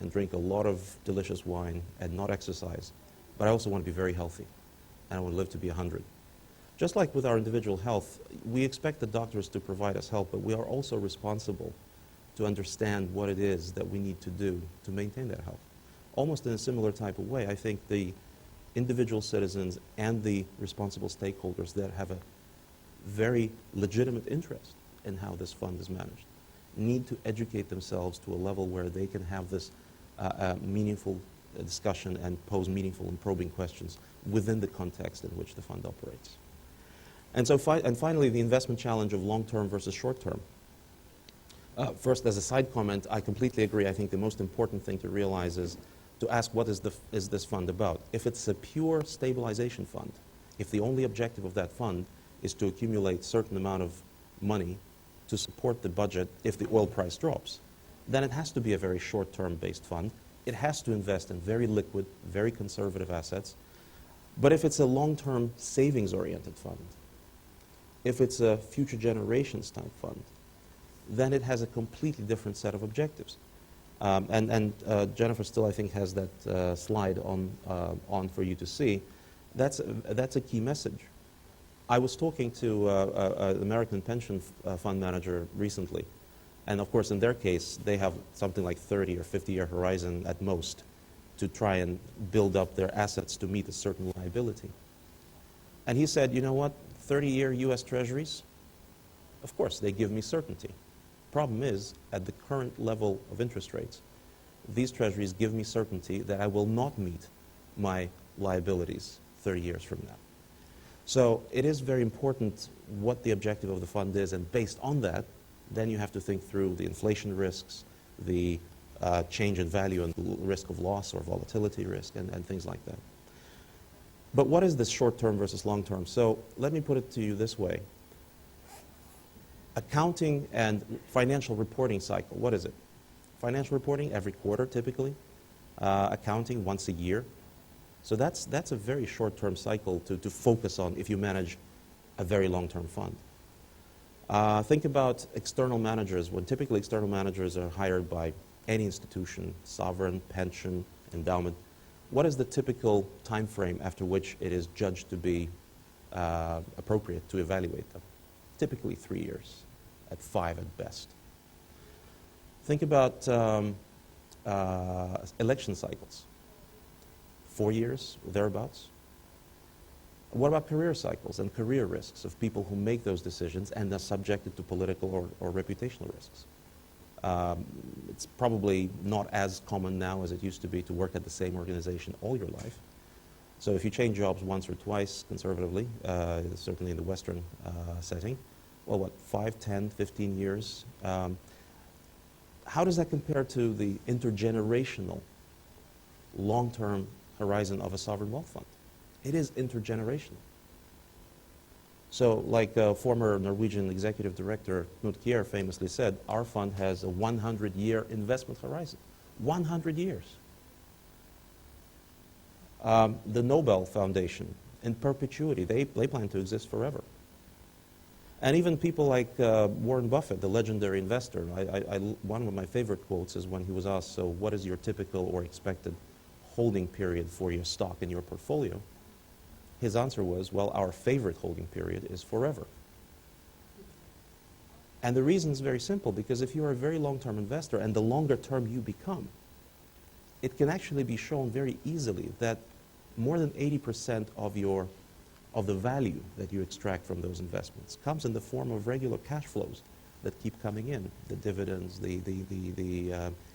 and drink a lot of delicious wine and not exercise, but I also want to be very healthy and I want to live to be 100. Just like with our individual health, we expect the doctors to provide us help, but we are also responsible to understand what it is that we need to do to maintain that health. Almost in a similar type of way, I think the individual citizens and the responsible stakeholders that have a very legitimate interest in how this fund is managed need to educate themselves to a level where they can have this meaningful discussion and pose meaningful and probing questions within the context in which the fund operates. And so, finally, the investment challenge of long-term versus short-term. First, as a side comment, I completely agree. I think the most important thing to realize is to ask what is this fund about. If it's a pure stabilization fund, if the only objective of that fund is to accumulate a certain amount of money to support the budget if the oil price drops, then it has to be a very short-term based fund. It has to invest in very liquid, very conservative assets. But if it's a long-term savings-oriented fund, if it's a future generations type fund, then it has a completely different set of objectives. And Jennifer still, I think, has that slide on for you to see. That's a key message. I was talking to an American pension fund manager recently, and of course in their case they have something like 30 or 50-year horizon at most to try and build up their assets to meet a certain liability. And he said, you know what, 30-year US Treasuries, of course they give me certainty. Problem is, at the current level of interest rates, these treasuries give me certainty that I will not meet my liabilities 30 years from now. So it is very important what the objective of the fund is, and based on that, then you have to think through the inflation risks, the change in value and risk of loss or volatility risk, and things like that. But what is this short-term versus long-term? So let me put it to you this way. Accounting and financial reporting cycle, what is it? Financial reporting every quarter, typically. Accounting once a year. So that's a very short-term cycle to focus on if you manage a very long-term fund. Think about external managers. When typically external managers are hired by any institution, sovereign, pension, endowment, what is the typical time frame after which it is judged to be appropriate to evaluate them? Typically 3 years, at 5 at best. Think about election cycles. 4 years, thereabouts. What about career cycles and career risks of people who make those decisions and are subjected to political or reputational risks? It's probably not as common now as it used to be to work at the same organization all your life. So if you change jobs once or twice conservatively, certainly in the Western setting, well, what, 5, 10, 15 years? How does that compare to the intergenerational long-term horizon of a sovereign wealth fund? It is intergenerational. So like former Norwegian executive director Knut Kjær famously said, our fund has a 100-year investment horizon. 100 years. The Nobel Foundation, in perpetuity, they plan to exist forever. And even people like Warren Buffett, the legendary investor. One of my favorite quotes is when he was asked, so what is your typical or expected holding period for your stock in your portfolio? His answer was, well, our favorite holding period is forever. And the reason is very simple, because if you are a very long-term investor and the longer term you become, it can actually be shown very easily that more than 80% of the value that you extract from those investments comes in the form of regular cash flows that keep coming in, the dividends, the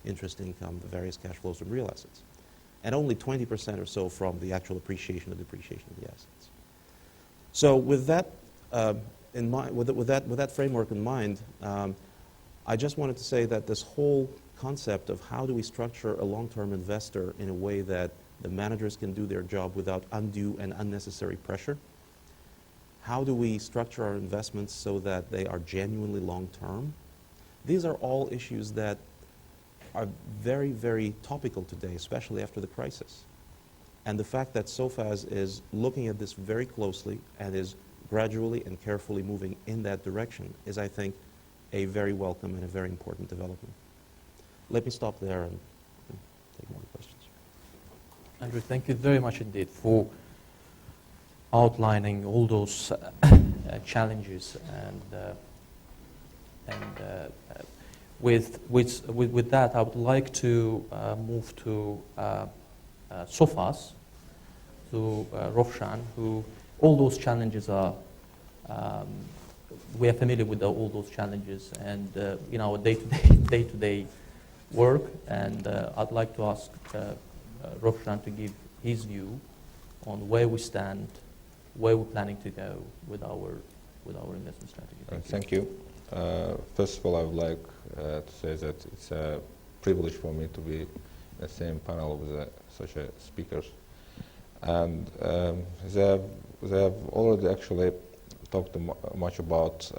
interest income, the various cash flows from real assets. And only 20% or so from the actual appreciation or depreciation of the assets. So with that in mind, with that framework in mind, I just wanted to say that this whole concept of how do we structure a long-term investor in a way that the managers can do their job without undue and unnecessary pressure. How do we structure our investments so that they are genuinely long-term? These are all issues that are very, very topical today, especially after the crisis. And the fact that SOFAS is looking at this very closely and is gradually and carefully moving in that direction is, I think, a very welcome and a very important development. Let me stop there and take more questions. Andrew, thank you very much indeed for outlining all those challenges with that, I would like to move to SOFAS, to Rovshan, who all those challenges are, we are familiar with all those challenges and in our day-to-day work, and I'd like to ask Rovshan to give his view on where we stand, where we're planning to go with our investment strategy. Thank you. First of all, I would like to say that it's a privilege for me to be in the same panel with such speakers. And they have already actually talked much about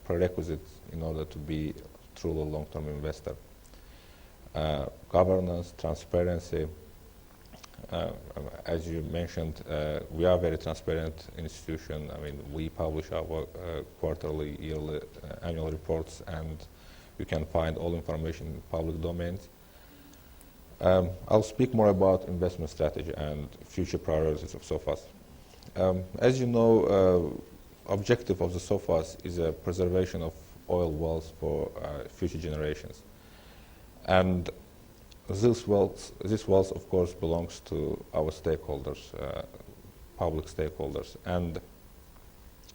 prerequisites in order to be truly a long-term investor. Governance, transparency. As you mentioned, we are a very transparent institution. I mean, we publish our quarterly, yearly, annual reports, and you can find all information in public domains. I'll speak more about investment strategy and future priorities of SOFAS. As you know, objective of the SOFAS is a preservation of oil wealth for future generations. And this wealth, of course, belongs to our stakeholders, public stakeholders. And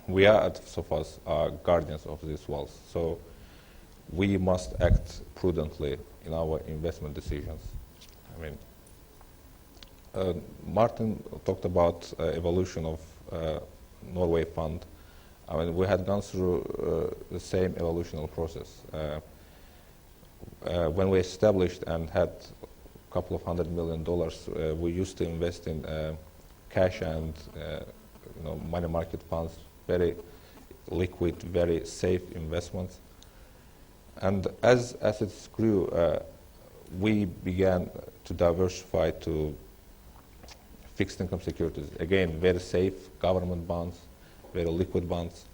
we are at SOFAS are guardians of this wealth. So we must act prudently in our investment decisions. I mean, Martin talked about evolution of Norway Fund. I mean, we had gone through the same evolutionary process. When we established and had a couple of $100 million, we used to invest in cash and money market funds, very liquid, very safe investments. And as assets grew, we began to diversify to fixed income securities. Again, very safe government bonds, very liquid bonds,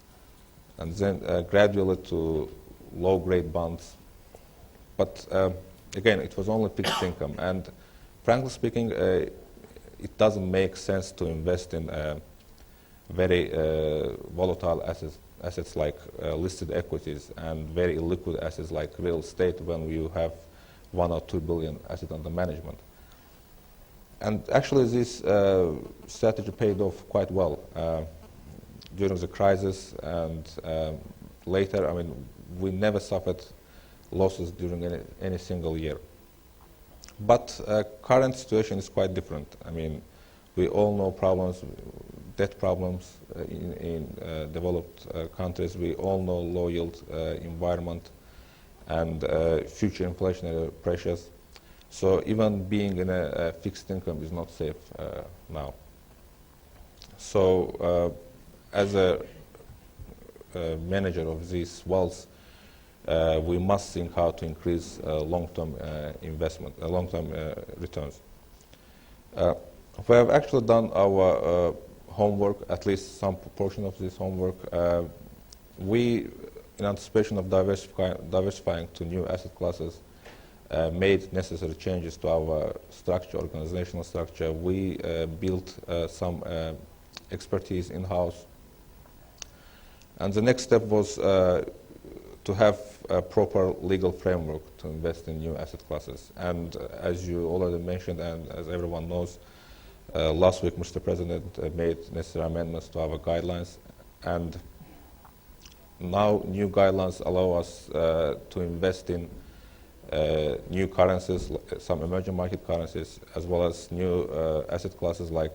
and then gradually to low-grade bonds. But again, it was only fixed income. And frankly speaking, it doesn't make sense to invest in very volatile assets like listed equities and very illiquid assets like real estate when you have 1 or 2 billion assets under management. And actually, this strategy paid off quite well during the crisis and later. I mean, we never suffered losses during any single year. But current situation is quite different. I mean, we all know problems, debt problems in developed countries. We all know low yield environment and future inflationary pressures. So even being in a fixed income is not safe now. So as a manager of these wealth, we must think how to increase long-term investment, long-term returns. We have actually done our homework, at least some proportion of this homework. we, in anticipation of diversifying to new asset classes, made necessary changes to our structure, organizational structure. We built some expertise in-house. And the next step was to have a proper legal framework to invest in new asset classes. And as you already mentioned, and as everyone knows, last week Mr. President made necessary amendments to our guidelines. And now new guidelines allow us to invest in new currencies, some emerging market currencies, as well as new asset classes like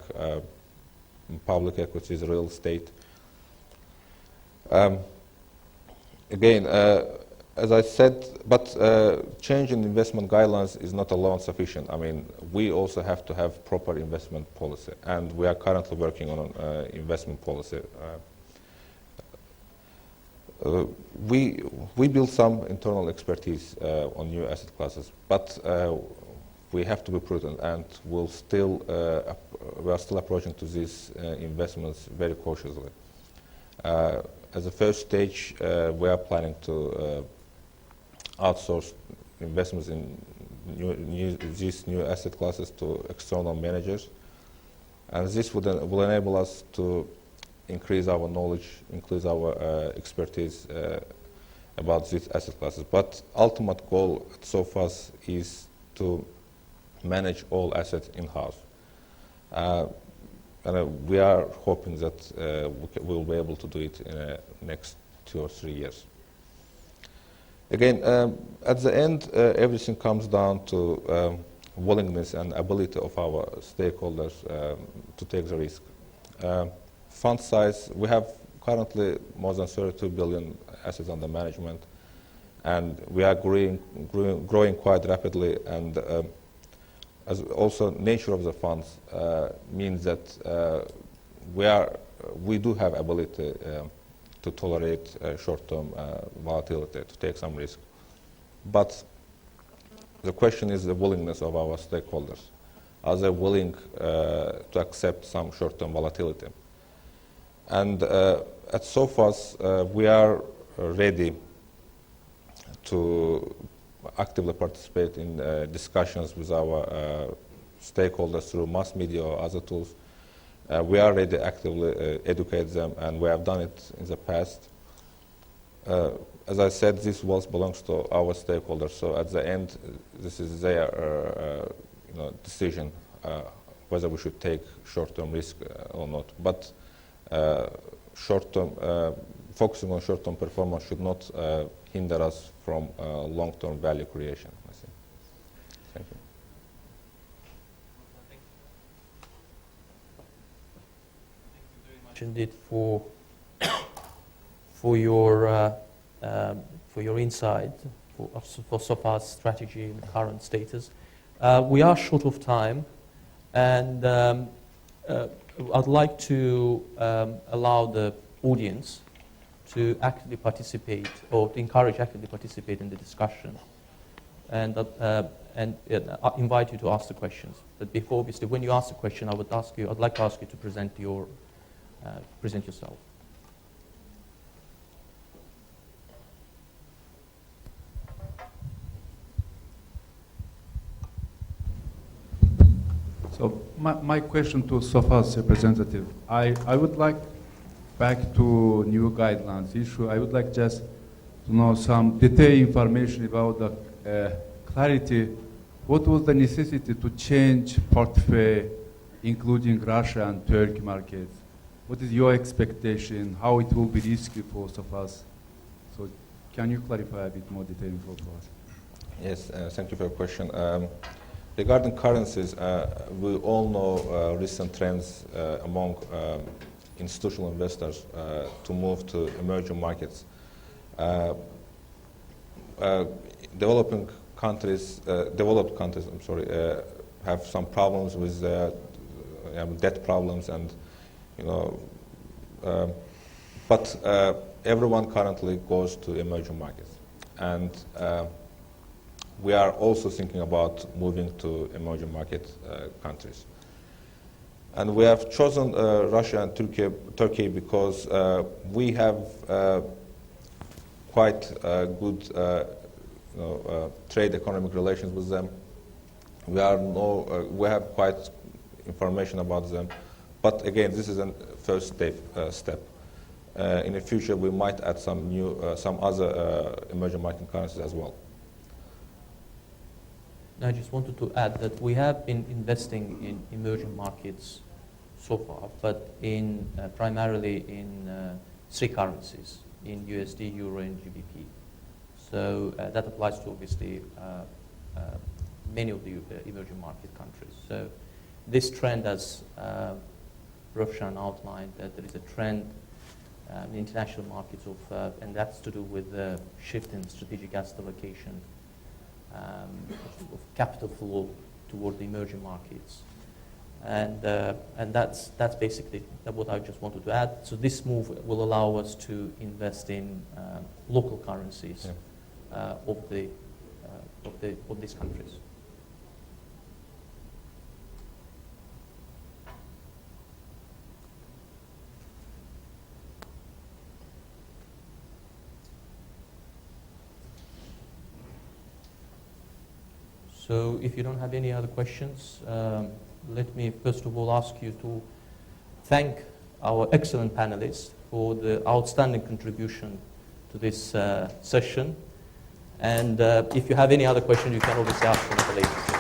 public equities, real estate. Again, as I said, but change in investment guidelines is not alone sufficient. I mean, we also have to have proper investment policy, and we are currently working on investment policy. We build some internal expertise on new asset classes, but we have to be prudent, and we are still approaching to these investments very cautiously. As a first stage, we are planning to outsource investments in these new asset classes to external managers, and this will enable us to increase our knowledge, increase our expertise about these asset classes. But ultimate goal at SOFAS is to manage all assets in-house. And we are hoping that we will be able to do it in the next 2 or 3 years. Again, at the end, everything comes down to willingness and ability of our stakeholders to take the risk. Fund size, we have currently more than 32 billion assets under management, and we are growing quite rapidly, and as also nature of the funds means that we do have ability to tolerate short-term volatility, to take some risk. But the question is the willingness of our stakeholders. Are they willing to accept some short-term volatility? And at SOFAS, we are ready to actively participate in discussions with our stakeholders through mass media or other tools. We are ready to actively educate them, and we have done it in the past. As I said, this wealth belongs to our stakeholders, so at the end, this is their decision whether we should take short-term risk or not. But focusing on short-term performance should not hinder us from long-term value creation, I think. Thank you. Thank you very much indeed for your insight for SOFA's strategy and current status. We are short of time, and I'd like to allow the audience to actively participate, or to encourage actively participate in the discussion, and invite you to ask the questions. But before, obviously, when you ask the question, I'd like to ask you to present yourself. So my question to SOFA's representative, I would like, back to new guidelines issue, I would like just to know some detailed information about the clarity. What was the necessity to change portfolio, including Russia and Turkey markets? What is your expectation? How it will be risky for SOFA's? So can you clarify a bit more detail info for us? Yes, thank you for your question. Regarding currencies, we all know recent trends among institutional investors to move to emerging markets. Developed countries, have some problems with debt problems, and but everyone currently goes to emerging markets, and we are also thinking about moving to emerging market countries. And we have chosen Russia and Turkey because we have quite good trade economic relations with them. We have quite information about them. But again, this is a first step. In the future, we might add some other emerging market currencies as well. I just wanted to add that we have been investing in emerging markets so far, but primarily in 3 currencies, in USD, Euro, and GBP. So that applies to obviously many of the emerging market countries. So this trend, as Roshan outlined, that there is a trend in international markets and that's to do with the shift in strategic asset allocation of capital flow toward the emerging markets. And that's basically what I just wanted to add. So this move will allow us to invest in local currencies of these countries. So if you don't have any other questions, let me first of all ask you to thank our excellent panelists for the outstanding contribution to this session. And if you have any other questions, you can obviously ask them at a later stage.